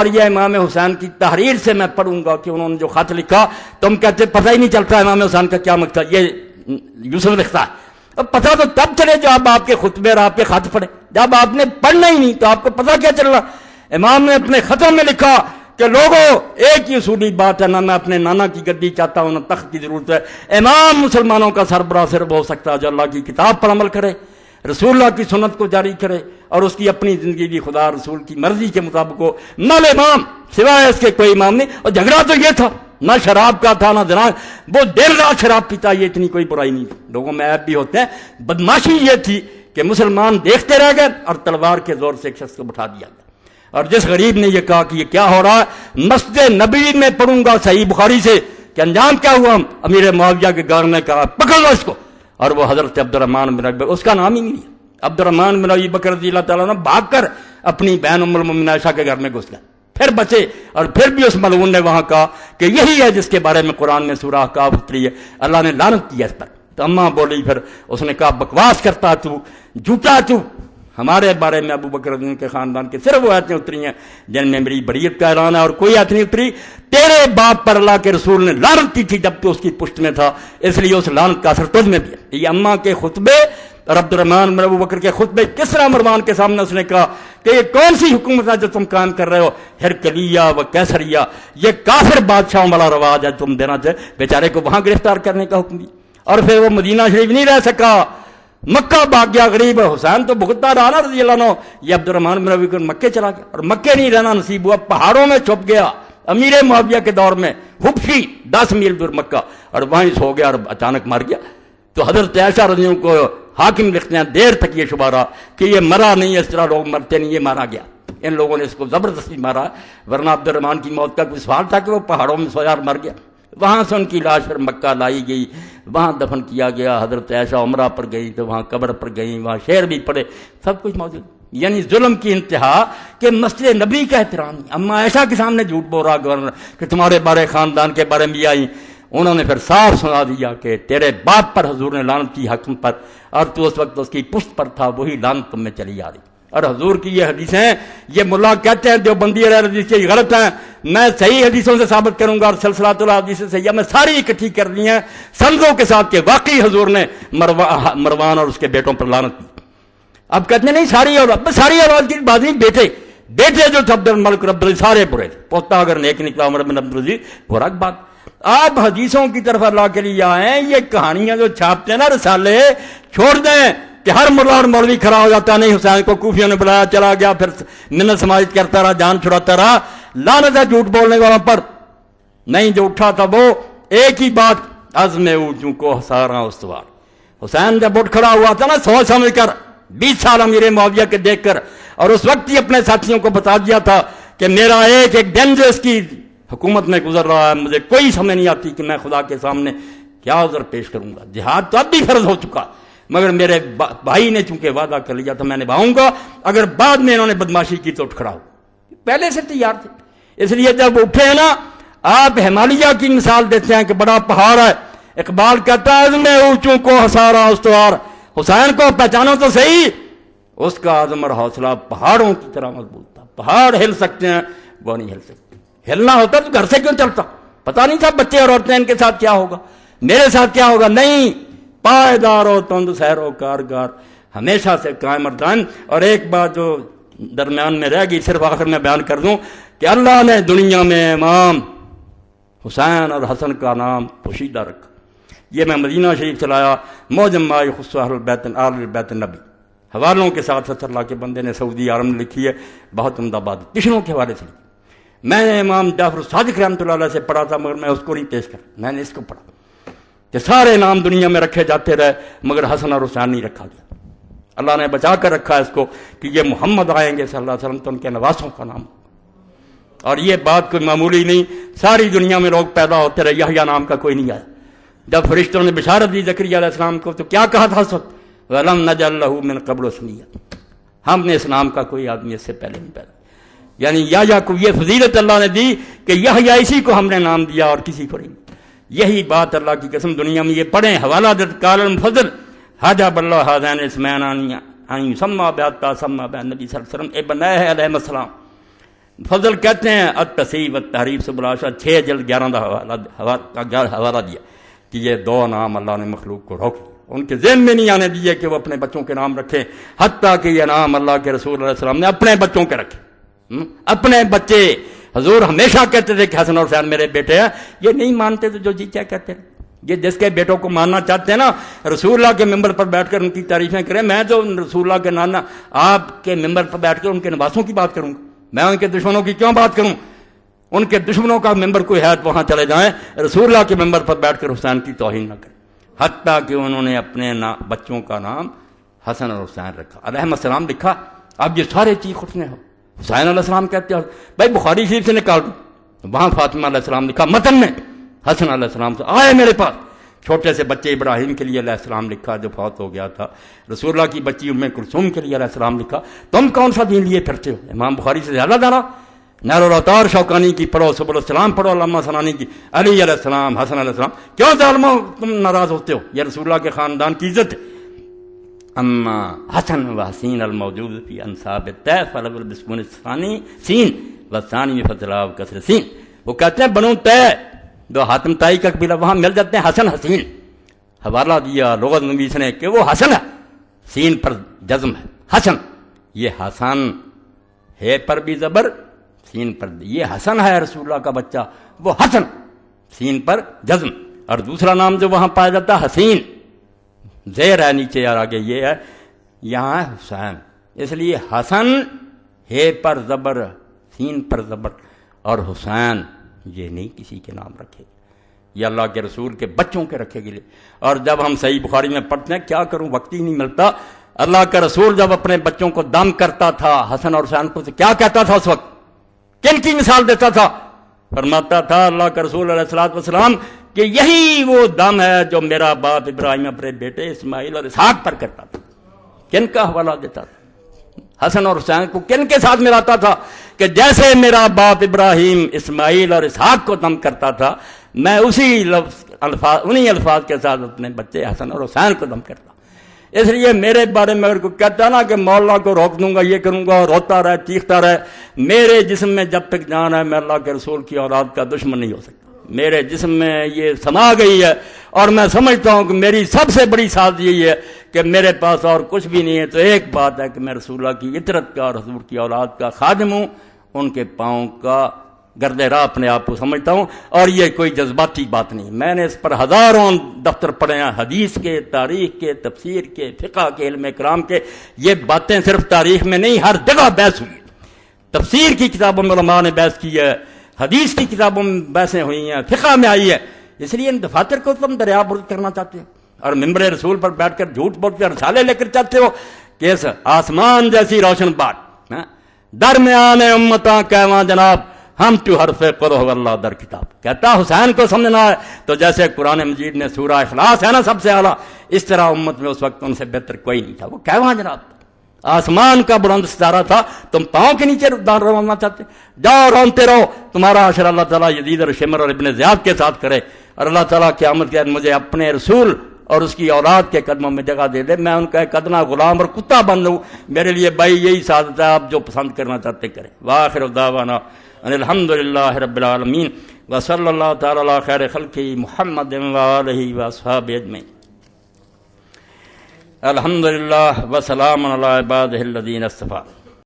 اور یہ امام حسین کی تحریر سے میں پڑھوں گا کہ انہوں نے جو خط لکھا، تم کہتے پتہ ہی نہیں چلتا امام حسین کا کیا مقصد، یہ یوسف لکھتا ہے۔ اب پتہ تو تب چلے جب آپ کے خطبے اور آپ کے خط پڑھے، جب آپ نے پڑھنا ہی نہیں تو آپ کو پتہ کیا چل رہا۔ امام نے اپنے خطوں میں لکھا کہ لوگوں ایک ہی اصولی بات ہے، نہ میں اپنے نانا کی گدی چاہتا ہوں نہ تخت کی ضرورت ہے، امام مسلمانوں کا سربراہ صرف ہو سکتا ہے جو اللہ کی کتاب پر عمل کرے، رسول اللہ کی سنت کو جاری کرے اور اس کی اپنی زندگی بھی خدا رسول کی مرضی کے مطابق ہو، نہ امام سوائے اس کے کوئی امام نہیں۔ اور جھگڑا تو یہ تھا، نہ شراب کا تھا نہ زنا، وہ دیر رات شراب پیتا، یہ اتنی کوئی برائی نہیں تھی، لوگوں میں عیب بھی ہوتے ہیں۔ بدماشی یہ تھی کہ مسلمان دیکھتے رہ گئے اور تلوار کے زور سے ایک شخص کو بٹھا دیا گیا۔ اور جس غریب نے یہ کہا کہ یہ کیا ہو رہا ہے، مسجد نبوی میں پڑھوں گا صحیح بخاری سے کہ انجام کیا ہوا، امیر معاویہ کے گھر نے کہا پکڑ لو اس کو، اور وہ حضرت عبد الرحمن بن ابی، اس کا نام ہی نہیں ہے، عبد الرحمن بن ابی بکر رضی اللہ تعالیٰ نے بھاگ کر اپنی بہن ام المؤمنین عائشہ کے گھر میں گھس گئے، پھر بچے، اور پھر بھی اس ملعون نے وہاں کہا کہ یہی ہے جس کے بارے میں قرآن میں سورہ احقاف اتری ہے، اللہ نے لعنت کیا اس پر۔ تو اماں بولی، پھر اس نے کہا بکواس کرتا تو، جھوٹا تو، ہمارے بارے میں ابو بکر کے خاندان کے صرف وہ آیتیں اتری ہیں جن میں میری بریت کا اعلان ہے، اور کوئی آیت نہیں اتری۔ تیرے باپ پر اللہ کے رسول نے لعنت کی تھی جب تو اس کی پشت میں تھا، اس لیے اس لعنت کا اثر تجھ میں بھی ہے۔ یہ اماں کے خطبے اور عبد الرحمن بن ابو بکر کے خطبے کس طرح مروان کے سامنے اس نے کہا کہ یہ کون سی حکومت ہے جو تم قائم کر رہے ہو، ہرکلیہ و کیسریہ، یہ کافر بادشاہوں والا رواج ہے تم دینا چاہے۔ بیچارے کو وہاں گرفتار کرنے کا حکم دیا، اور پھر وہ مدینہ شریف نہیں رہ سکا، مکہ بھاگ گیا غریب، حسین تو بھگتتا رہا نا رضی اللہ عنہ، یہ عبد الرحمن بن ابی بکر مکے چلا گیا، اور مکے نہیں رہنا نصیب ہوا، پہاڑوں میں چھپ گیا امیر معاویہ کے دور میں، حبشی 10 میل دور مکہ، اور وہیں سو گیا اور اچانک مر گیا۔ تو حضرت عائشہ رضی اللہ عنہ کو حاکم لکھتے ہیں دیر تک یہ شبہ رہا کہ یہ مرا نہیں، اس طرح لوگ مرتے نہیں، یہ مارا گیا، ان لوگوں نے اس کو زبردستی مارا، ورنہ عبد الرحمن کی موت کا کوئی سوال تھا کہ وہ پہاڑوں میں سویا اور مر گیا۔ وہاں سے ان کی لاش پھر مکہ لائی گئی، وہاں دفن کیا گیا، حضرت عائشہ عمرہ پر گئی تو وہاں قبر پر گئی، وہاں شعر بھی پڑھے، سب کچھ موجود۔ یعنی ظلم کی انتہا کہ مسجد نبی کا احترام نہیں، اما عائشہ کے سامنے جھوٹ بول رہا گورنر کہ تمہارے بارے خاندان کے بارے میں آئی، انہوں نے پھر صاف سنا دیا کہ تیرے باپ پر حضور نے لعنت کی حکم پر، اور تو اس وقت اس کی پشت پر تھا، وہی لعنت تم میں چلی آ رہی۔ اور حضور کی یہ حدیثیں یہ ملا کہتے ہیں دیوبندی حدیث یہ غلط ہیں، میں صحیح حدیثوں سے ثابت کروں گا، اور سلسلۃ الحدیث سے میں ساری اکٹھی کر دی ہیں سندوں کے ساتھ کہ واقعی حضور نے مروان اور اس کے بیٹوں پر لعنت کی۔ اب کہتے ہیں نہیں ساری اولاد، ساری اولاد کی بات نہیں، بیٹے جو تھے عبد الملک رب سارے برے تھے، پوتا اگر نیک نکلا عمر بن عبد العزیز برا بات۔ آپ حدیثوں کی طرف اللہ کے لیے آئیں، یہ کہانیاں جو چھاپتے ہیں نا رسالے، چھوڑ دیں کہ ہر ملا اور مولوی کھڑا ہو جاتا نہیں، حسین کو کوفیوں نے بلایا چلا گیا، پھر منت سماجت کرتا رہا، جان چھڑاتا رہا، لعنت ہے جھوٹ بولنے والا پر۔ نہیں، جو اٹھا تھا وہ ایک ہی بات، عزم اونچوں کو ہسارا استوار۔ حسین جب اٹھ کھڑا ہوا تھا نا سوچ سمجھ کر، 20 سال امیر معاویہ کے دیکھ کر، اور اس وقت ہی اپنے ساتھیوں کو بتا دیا تھا کہ میرا ایک دن جو اس کی حکومت میں گزر رہا ہے، مجھے کوئی سمجھ نہیں آتی کہ میں خدا کے سامنے کیا عذر پیش کروں گا۔ جہاد تو اب بھی فرض ہو چکا، مگر میرے بھائی نے چونکہ وعدہ کر لیا تھا میں نبھاؤں گا، اگر بعد میں انہوں نے بدماشی کی تو اٹھ کھڑا ہو، پہلے سے تیار تھے۔ اس لیے جب اٹھے ہیں نا، آپ ہمالیہ کی مثال دیتے ہیں کہ بڑا پہاڑ ہے، اقبال کہتا ہے عزم اونچوں کو ہسارا استوار، حسین کو پہچانو تو صحیح، اس کا عزم اور حوصلہ پہاڑوں کی طرح مضبوط تھا۔ پہاڑ ہل سکتے ہیں، وہ نہیں ہل سکتے۔ ہلنا ہوتا تو گھر سے کیوں چلتا؟ پتا نہیں تھا بچے اور عورتیں ان کے ساتھ کیا ہوگا، میرے ساتھ کیا ہوگا؟ نہیں، پائیدار و تند سیر و کارگار، ہمیشہ سے قائم اور دائم۔ اور ایک بات جو درمیان میں رہ گئی، صرف آخر میں بیان کر دوں کہ اللہ نے دنیا میں امام حسین اور حسن کا نام پوشیدہ رکھا۔ یہ میں مدینہ شریف چلایا، موجم ما یخص اہل بیت النبی، حوالوں کے ساتھ اللہ کے بندے نے سعودی عالم نے لکھی ہے، بہت عمدہ بات، کشنوں کے حوالے سے لکھی۔ میں نے امام جعفر صادق رحمۃ اللہ علیہ سے پڑھا تھا، مگر میں اس کو نہیں پیش کر، میں نے اس کو پڑھا کہ سارے نام دنیا میں رکھے جاتے رہے مگر حسن اور حسین نہیں رکھا گیا۔ اللہ نے بچا کر رکھا اس کو کہ یہ محمد آئیں گے صلی اللہ علیہ وسلم تو ان کے نواسوں کا نام، اور یہ بات کوئی معمولی نہیں، ساری دنیا میں لوگ پیدا ہوتے رہے، یحییٰ نام کا کوئی نہیں آیا۔ جب فرشتوں نے بشارت دی زکریا علیہ السلام کو تو کیا کہا تھا اس وقت؟ وَلَمْ نَجْعَل لَهُ مِن قَبْلُ سَمِيًّا، ہم نے اس نام کا کوئی آدمی اس سے پہلے نہیں پیدا۔ یعنی یحییٰ کو یہ فضیلت اللہ نے دی کہ یحییٰ اسی کو ہم نے نام دیا اور کسی کو نہیں۔ یہی بات اللہ کی قسم دنیا میں یہ پڑھیں، حوالہ دت قال المفضل حجب اللہ هذین اسمین ان یسمى بعطا سمى بن نبی صلی اللہ علیہ وسلم ابن علیہ السلام۔ فضل کہتے ہیں التصحیح والتحریف سبل العاشر 6 جلد 11 حوالہ دیا کہ یہ 2 نام اللہ نے مخلوق کو روک ان کے ذہن میں نہیں آنے دیے کہ وہ اپنے بچوں کے نام رکھیں، حتیٰ کہ یہ نام اللہ کے رسول علیہ السلام نے اپنے بچوں کے رکھے۔ اپنے بچے حضور ہمیشہ کہتے تھے کہ حسن اور حسین میرے بیٹے ہیں، یہ نہیں مانتے تو جو جی چاہے کہتے ہیں۔ یہ جس کے بیٹوں کو ماننا چاہتے ہیں نا، رسول اللہ کے ممبر پر بیٹھ کر ان کی تعریفیں کریں، میں تو رسول اللہ کے نانا آپ کے ممبر پر بیٹھ کر ان کے نواسوں کی بات کروں گا، میں ان کے دشمنوں کی کیوں بات کروں؟ ان کے دشمنوں کا ممبر کوئی ہے وہاں چلے جائیں، رسول اللہ کے ممبر پر بیٹھ کر حسین کی توہین نہ کریں، حتیٰ کہ انہوں نے اپنے بچوں کا نام حسن اور حسین رکھا، علیہ السلام لکھا۔ اب یہ سارے چیز اٹھنے ہو، حسین علیہ السلام کہتے ہو، بھائی بخاری شریف سے نکال دو، وہاں فاطمہ علیہ السلام لکھا متن میں، حسن علیہ السلام سے آئے میرے پاس، چھوٹے سے بچے ابراہیم کے لیے علیہ السلام لکھا جو فوت ہو گیا تھا، رسول اللہ کی بچی ام کلثوم کے لیے علیہ السلام لکھا۔ تم کون سا دین لیے پھرتے ہو؟ امام بخاری سے زیادہ دانا؟ نیر الاوتار شوکانی کی پڑھو، سبل السلام پڑھو علامہ ثنانی کی، علی علیہ السلام، حسن علیہ السلام، کیوں ظالموں تم ناراض ہوتے ہو؟ یہ رسول اللہ کے خاندان کی عزت ہے۔ اما حسن و حسین الموجود فی انصاب الطیف فالاول بسکون الثانی سین والثانی میں فتلا کسر سین، وہ کہتے ہیں بنو طے جو حاتم طائی کا قبیلہ وہاں مل جاتے ہیں حسن حسین، حوالہ دیا لغت نویس نے کہ وہ حسن ہے، سین پر جزم ہے، حسن، یہ حسن ہے پر بھی زبر، سین پر، یہ حسن ہے رسول اللہ کا بچہ، وہ حسن، سین پر جزم۔ اور دوسرا نام جو وہاں پایا جاتا ہے حسین، زیر ہے نیچے اور آگے یہ ہے، یہاں ہے حسین، اس لیے حسن ہے پر زبر، سین پر زبر، اور حسین یہ نہیں کسی کے نام رکھے، یہ اللہ کے رسول کے بچوں کے رکھے گئے۔ اور جب ہم صحیح بخاری میں پڑھتے ہیں، کیا کروں وقت ہی نہیں ملتا، اللہ کا رسول جب اپنے بچوں کو دم کرتا تھا حسن اور حسین کو، تو کیا کہتا تھا اس وقت؟ کن کی مثال دیتا تھا؟ فرماتا تھا اللہ کا رسول علیہ الصلوۃ والسلام کہ یہی وہ دم ہے جو میرا باپ ابراہیم اپنے بیٹے اسماعیل اور اسحاق پر کرتا تھا۔ کن کا حوالہ دیتا تھا؟ حسن اور حسین کو کن کے ساتھ ملاتا تھا کہ جیسے میرا باپ ابراہیم اسماعیل اور اسحاق کو دم کرتا تھا، میں انہی الفاظ کے ساتھ اپنے بچے حسن اور حسین کو دم کرتا۔ اس لیے میرے بارے میں اگر کوئی کہتا ہے نا کہ مولا کو روک دوں گا، یہ کروں گا، روتا رہے چیختا رہے، میرے جسم میں جب تک جان ہے میں اللہ کے رسول کی اولاد کا دشمن نہیں ہو سکتا۔ میرے جسم میں یہ سما گئی ہے، اور میں سمجھتا ہوں کہ میری سب سے بڑی ساز یہی ہے کہ میرے پاس اور کچھ بھی نہیں ہے، تو ایک بات ہے کہ میں رسول اللہ کی اطرت کا اور حضور کی اولاد کا خادم ہوں، ان کے پاؤں کا گرد راہ اپنے آپ کو سمجھتا ہوں، اور یہ کوئی جذباتی بات نہیں۔ میں نے اس پر ہزاروں دفتر پڑھے ہیں، حدیث کے، تاریخ کے، تفسیر کے، فقہ کے، علم کلام کے، یہ باتیں صرف تاریخ میں نہیں ہر جگہ بحث ہوئی، تفسیر کی کتابوں میں علماء نے بحث کی ہے، حدیث کی کتابوں میں بحثیں ہوئی ہیں، فقہ میں آئی ہے۔ اس لیے ان دفاتر کو تم دریا برد کرنا چاہتے ہو، اور ممبر رسول پر بیٹھ کر جھوٹ بولتے اور رسالے لے کر چاہتے ہو کہ اس آسمان جیسی روشن بات درمیان امتاں کہواں جناب ہم تو حرف قل هو اللہ در کتاب، کہتا حسین کو سمجھنا ہے تو جیسے قرآن مجید میں سورہ اخلاص ہے نا سب سے اعلیٰ، اس طرح امت میں اس وقت ان سے بہتر کوئی نہیں تھا۔ وہ کہواں جناب آسمان کا بلند ستارہ تھا، تم پاؤں کے نیچے دار رونا چاہتے، جاؤ رونتے رہو، تمہارا عشر اللہ تعالیٰ یزید اور شمر اور ابن زیاد کے ساتھ کرے، اور اللہ تعالیٰ قیامت کے دن مجھے اپنے رسول اور اس کی اولاد کے قدموں میں جگہ دے دے، میں ان کا ایک ادنا غلام اور کتا بن لوں، میرے لیے بھائی یہی سعادت ہے، آپ جو پسند کرنا چاہتے کریں۔ وآخر دعوانا ان الحمد للہ رب العالمین وصلی اللہ تعالی علی خیر خلقہ محمد وآلہ واصحابہ اجمعین۔ الحمد للہ وسلام علی عبادہ الذین اصطفیٰ۔